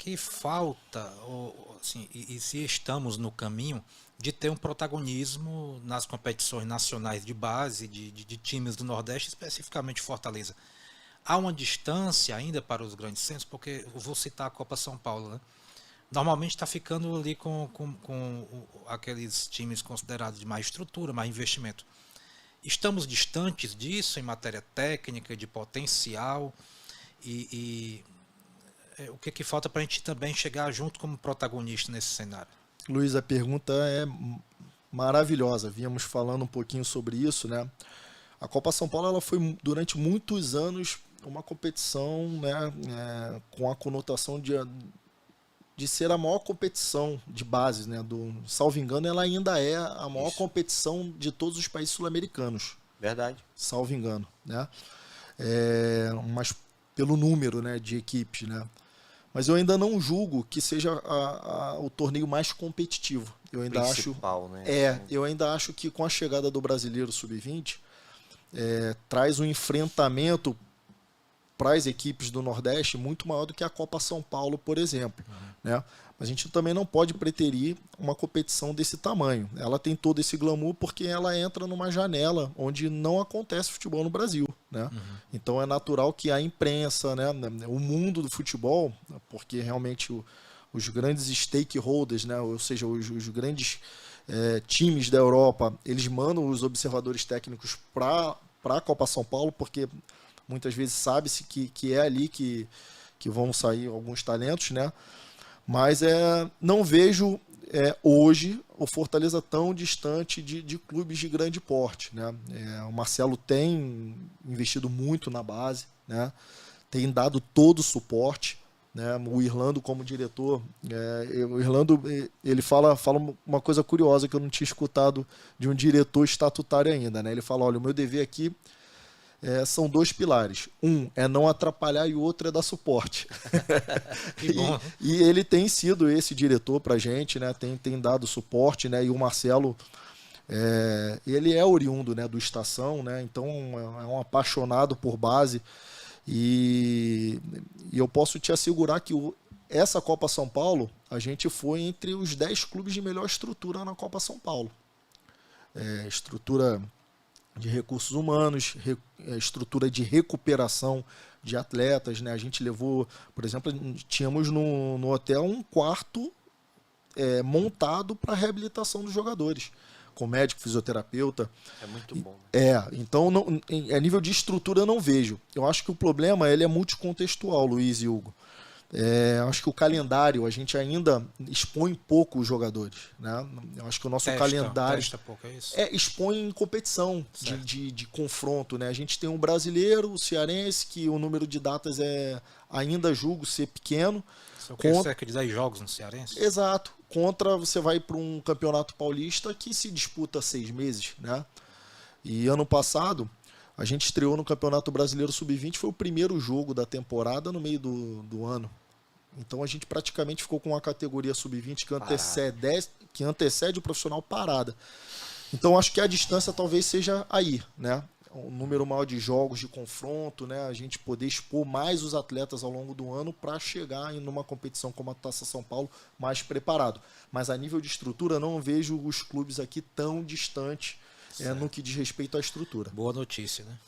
que falta, ou, assim, e se estamos no caminho de ter um protagonismo nas competições nacionais de base, de times do Nordeste, especificamente Fortaleza. Há uma distância ainda para os grandes centros, porque eu vou citar a Copa São Paulo, né? Normalmente está ficando ali com aqueles times considerados de mais estrutura, mais investimento. Estamos distantes disso em matéria técnica, de potencial, o que falta para a gente também chegar junto como protagonista nesse cenário? Luiz, a pergunta é maravilhosa. Vínhamos falando um pouquinho sobre isso, né? A Copa São Paulo ela foi durante muitos anos uma competição, né, com a conotação de ser a maior competição de base, né? Salvo engano, ela ainda é a maior competição de todos os países sul-americanos. Verdade. Salvo engano, né? Mas pelo número, né, de equipes, né? Mas eu ainda não julgo que seja o torneio mais competitivo. Eu ainda Principal, acho, né? eu ainda acho que com a chegada do Brasileiro Sub-20 traz um enfrentamento para as equipes do Nordeste muito maior do que a Copa São Paulo, por exemplo, né? Mas a gente também não pode preterir uma competição desse tamanho. Ela tem todo esse glamour porque ela entra numa janela onde não acontece futebol no Brasil, né? Então é natural que a imprensa, né, o mundo do futebol, porque realmente os grandes stakeholders, né, ou seja, os grandes times da Europa, eles mandam os observadores técnicos para a Copa São Paulo, porque muitas vezes sabe-se que é ali que vão sair alguns talentos, né? Mas não vejo hoje o Fortaleza tão distante de clubes de grande porte, né? O Marcelo tem investido muito na base, né? Tem dado todo o suporte, né? O Irlando como diretor, o Irlando ele fala uma coisa curiosa que eu não tinha escutado de um diretor estatutário ainda, né? Ele fala, olha, o meu dever aqui são dois pilares. Um é não atrapalhar e o outro é dar suporte. Que bom. E ele tem sido esse diretor para a gente, né? Tem dado suporte, né? E o Marcelo, ele é oriundo, né, do Estação, né? Então é um apaixonado por base. E eu posso te assegurar que essa Copa São Paulo, a gente foi entre os 10 clubes de melhor estrutura na Copa São Paulo. Estrutura de recursos humanos, estrutura de recuperação de atletas, né? A gente levou, por exemplo, tínhamos no hotel um quarto montado para a reabilitação dos jogadores, com médico, fisioterapeuta. É muito bom. Então, a nível de estrutura eu não vejo. Eu acho que o problema ele é multicontextual, Luiz e Hugo. Acho que o calendário, a gente ainda expõe pouco os jogadores, né? Eu acho que o nosso calendário pouco, é isso? expõe em competição de confronto, né? A gente tem um brasileiro, o cearense, que o número de datas ainda julgo ser pequeno. Cerca de 10 jogos no Cearense? Exato. Contra, você vai para um campeonato paulista que se disputa 6 meses, né? E ano passado a gente estreou no Campeonato Brasileiro Sub-20, foi o primeiro jogo da temporada no meio do ano. Então a gente praticamente ficou com uma categoria Sub-20 que antecede o profissional parada. Então acho que a distância talvez seja aí, né? Um número maior de jogos de confronto, né? A gente poder expor mais os atletas ao longo do ano para chegar em uma competição como a Taça São Paulo mais preparado. Mas a nível de estrutura não vejo os clubes aqui tão distantes no que diz respeito à estrutura. Boa notícia, né?